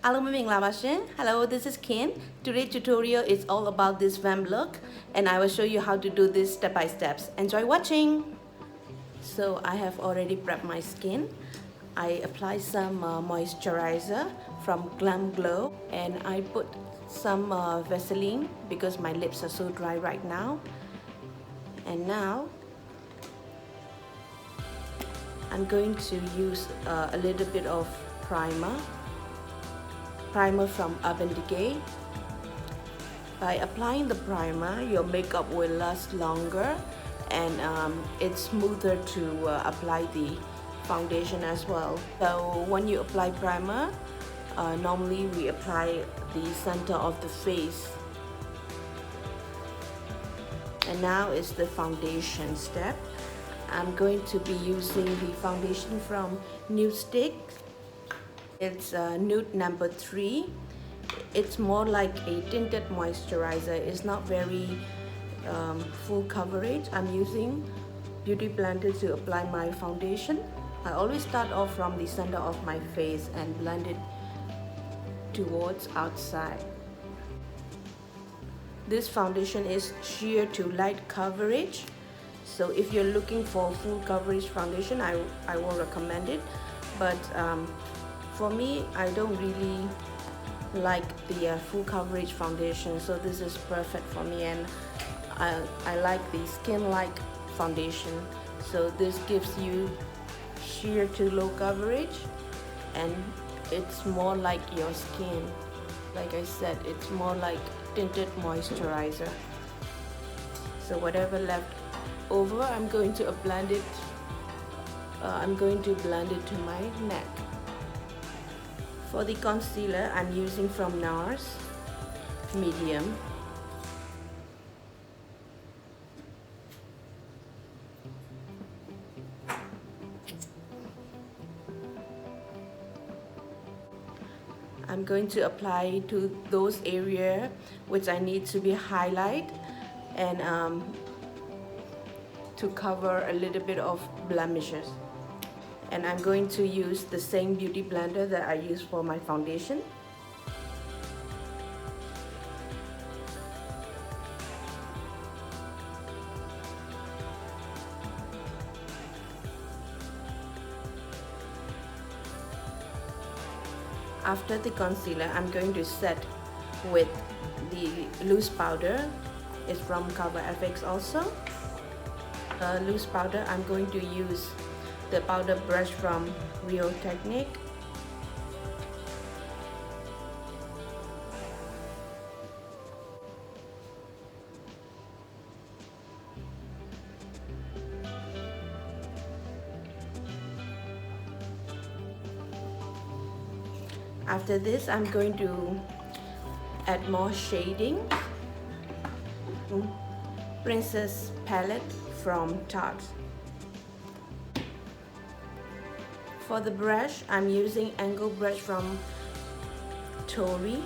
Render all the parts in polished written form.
Hello, this is Ken. Today's tutorial is all about this Vamp look, and I will show you how to do this step by steps. Enjoy watching! So I have already prepped my skin. I apply some moisturizer from GLAMGLOW, and I put some Vaseline because my lips are so dry right now. And now I'm going to use a little bit of primer from DECAY. By applying the primer, your makeup will last longer, and it's smoother to apply the foundation as well. So when you apply primer, normally we apply the center of the face. And now is the foundation step. I'm going to be using the foundation from NUDESTIX. It's nude number 3. It's more like a tinted moisturizer. It's not very full coverage. I'm using Beauty Blender to apply my foundation. I always start off from the center of my face and blend it towards outside. This foundation is sheer to light coverage. So if you're looking for full coverage foundation, I will recommend it. But for me, I don't really like the full coverage foundation, so this is perfect for me, and I like the skin-like foundation. So this gives you sheer to low coverage, and it's more like your skin. Like I said, it's more like tinted moisturizer. So whatever left over, I'm going to blend it. I'm going to blend it to my neck. For the concealer, I'm using from NARS, medium. I'm going to apply to those areas which I need to be highlight, and to cover a little bit of blemishes. And I'm going to use the same beauty blender that I use for my foundation. After the concealer, I'm going to set with the loose powder. It's from COVERFX also. Loose powder, I'm going to use the powder brush from Rio Technique. After this, I'm going to add more shading. Princess palette from Tarte. For the brush, I'm using angle brush from Tori.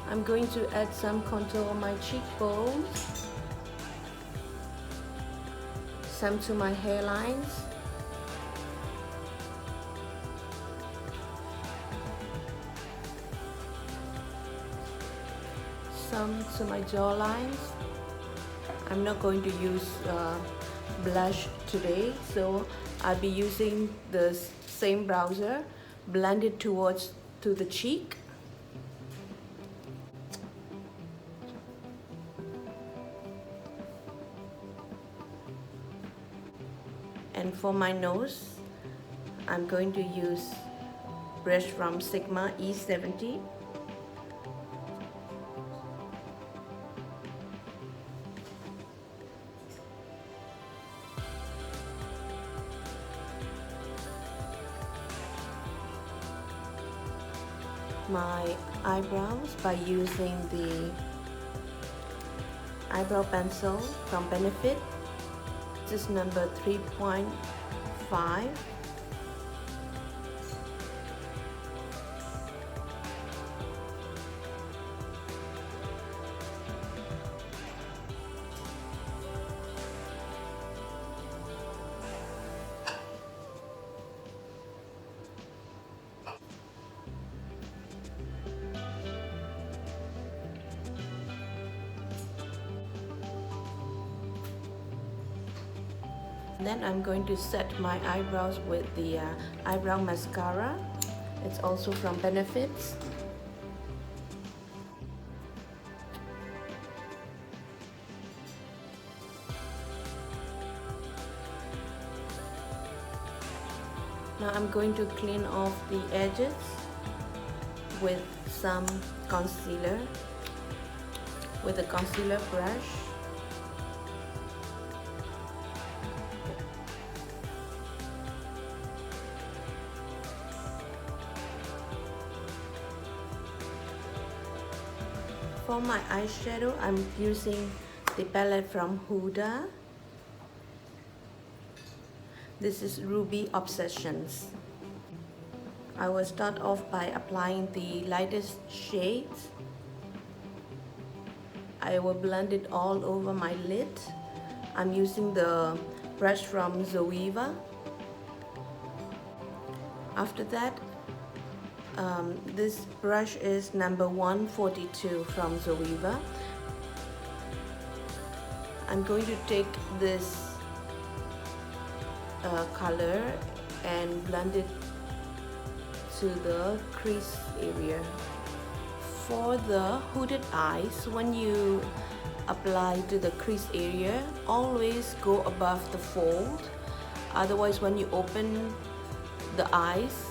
I'm going to add some contour on my cheekbones, some to my hairlines, some to my jawlines. I'm not going to use blush today, so I'll be using the same browser, blend it towards to the cheek. And for my nose, I'm going to use brush from Sigma E70. My eyebrows by using the eyebrow pencil from Benefit. This is number 3.5. Then I'm going to set my eyebrows with the eyebrow mascara. It's also from Benefits. Now I'm going to clean off the edges with some concealer, with a concealer brush. For my eyeshadow, I'm using the palette from Huda. This is Ruby Obsessions. I will start off by applying the lightest shades. I will blend it all over my lid. I'm using the brush from Zoeva. After that, this brush is number 142 from Zoeva. I'm going to take this color and blend it to the crease area. For the hooded eyes, when you apply to the crease area, always go above the fold. Otherwise, when you open the eyes,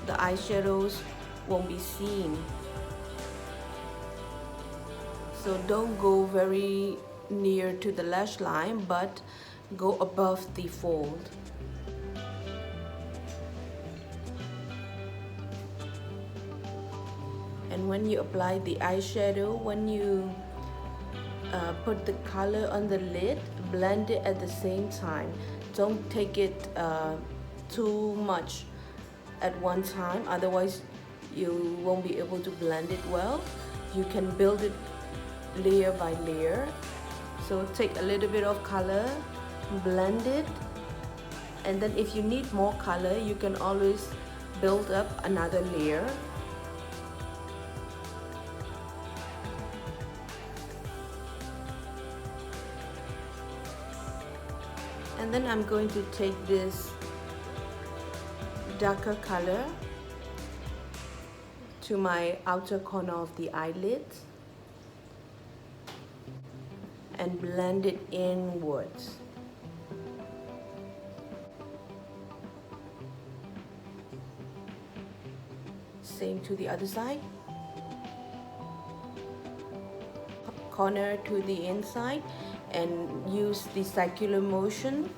the eyeshadows won't be seen. So don't go very near to the lash line, but go above the fold. And when you apply the eyeshadow, when you put the color on the lid, blend it at the same time. Don't take it too much at one time, otherwise you won't be able to blend it well. You can build it layer by layer. So take a little bit of color, blend it, and then if you need more color, you can always build up another layer. And then I'm going to take this darker color to my outer corner of the eyelid and blend it inwards. Same to the other side. Corner to the inside, and use the circular motion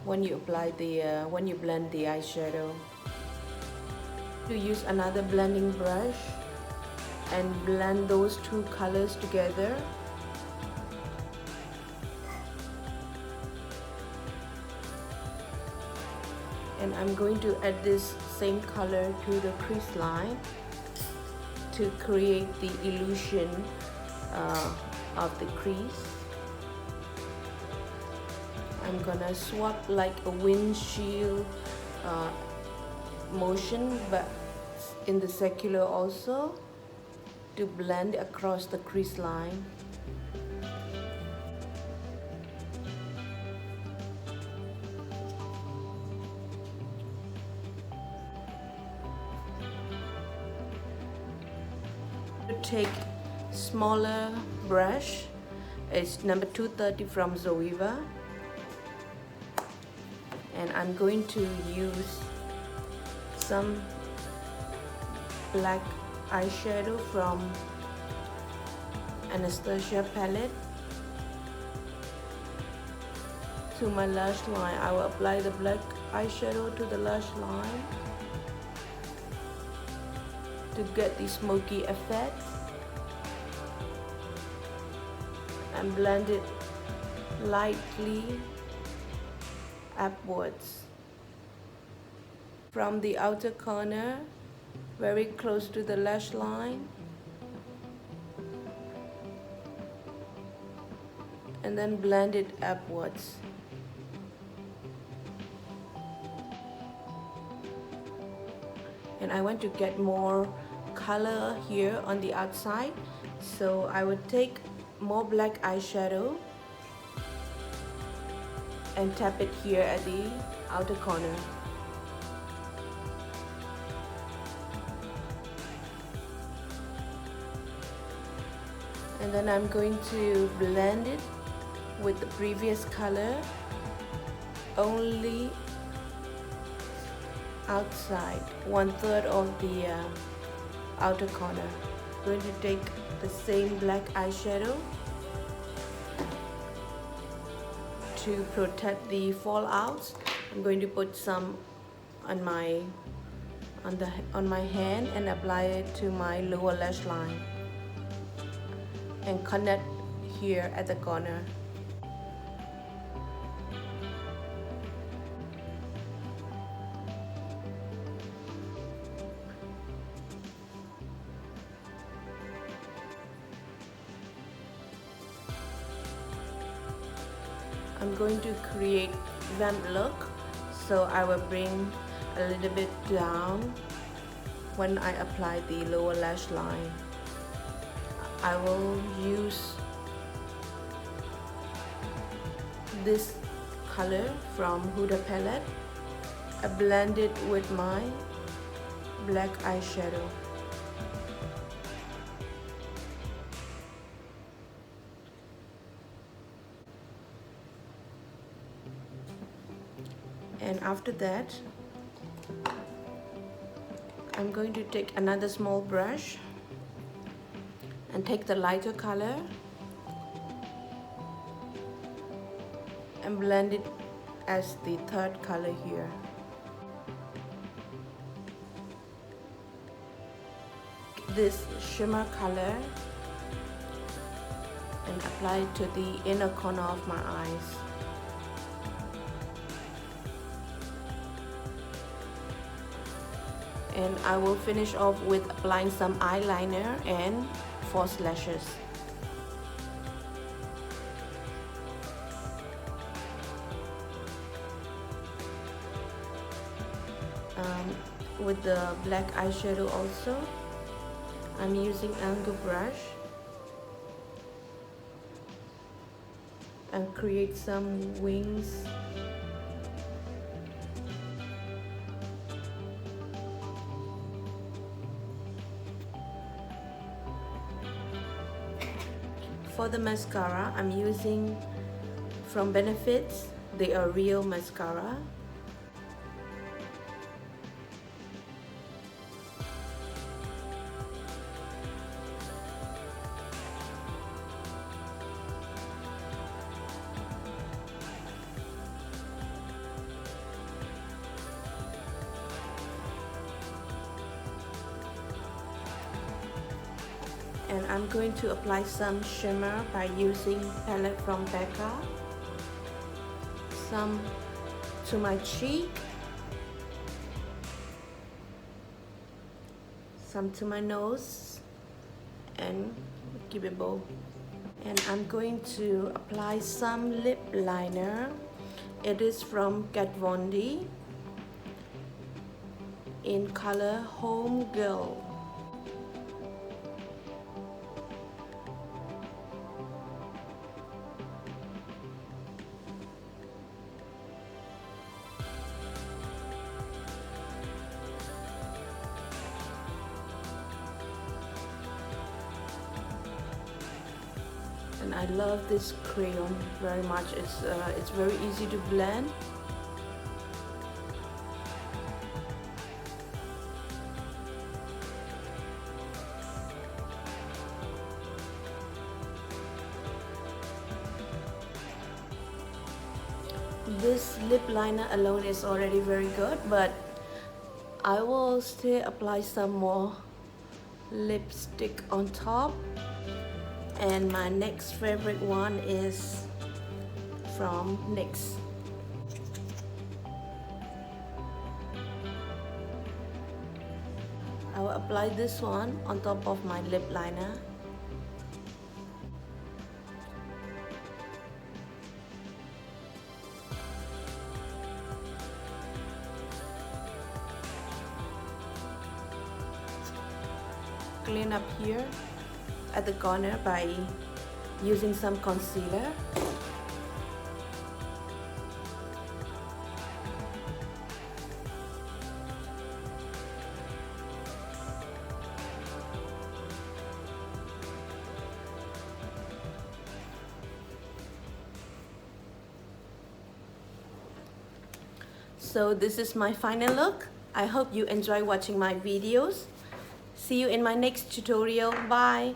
when you apply the when you blend the eyeshadow. To use another blending brush and blend those two colors together. And I'm going to add this same color to the crease line to create the illusion of the crease. I'm gonna swap like a windshield motion, but in the circular also, to blend across the crease line. To take smaller brush, it's number 230 from Zoeva, and I'm going to use some black eyeshadow from Anastasia palette to my lash line. I will apply the black eyeshadow to the lash line to get the smoky effect, and blend it lightly upwards from the outer corner, very close to the lash line, and then blend it upwards. And I want to get more color here on the outside, so I would take more black eyeshadow and tap it here at the outer corner. And then I'm going to blend it with the previous color only outside, 1/3 of the outer corner. I'm going to take the same black eyeshadow to protect the fallouts. I'm going to put some on my hand and apply it to my lower lash line and connect here at the corner. I'm going to create vamp look, so I will bring a little bit down when I apply the lower lash line. I will use this color from Huda palette. I blend it with my black eyeshadow. And after that, I'm going to take another small brush and take the lighter color and blend it as the third color here. This shimmer color and apply it to the inner corner of my eyes. And I will finish off with applying some eyeliner and false lashes. With the black eyeshadow also, I'm using angle brush and create some wings. For the mascara, I'm using from Benefits. They are real mascara. And I'm going to apply some shimmer by using palette from BECCA. Some to my cheek, some to my nose, and keep it bow. And I'm going to apply some lip liner. It is from Kat Von D in color Homegirl. And I love this crayon very much. It's very easy to blend. This lip liner alone is already very good, but I will still apply some more lipstick on top. And my next favorite one is from NYX. I will apply this one on top of my lip liner. Clean up here at the corner by using some concealer. So this is my final look. I hope you enjoy watching my videos. See you in my next tutorial. Bye.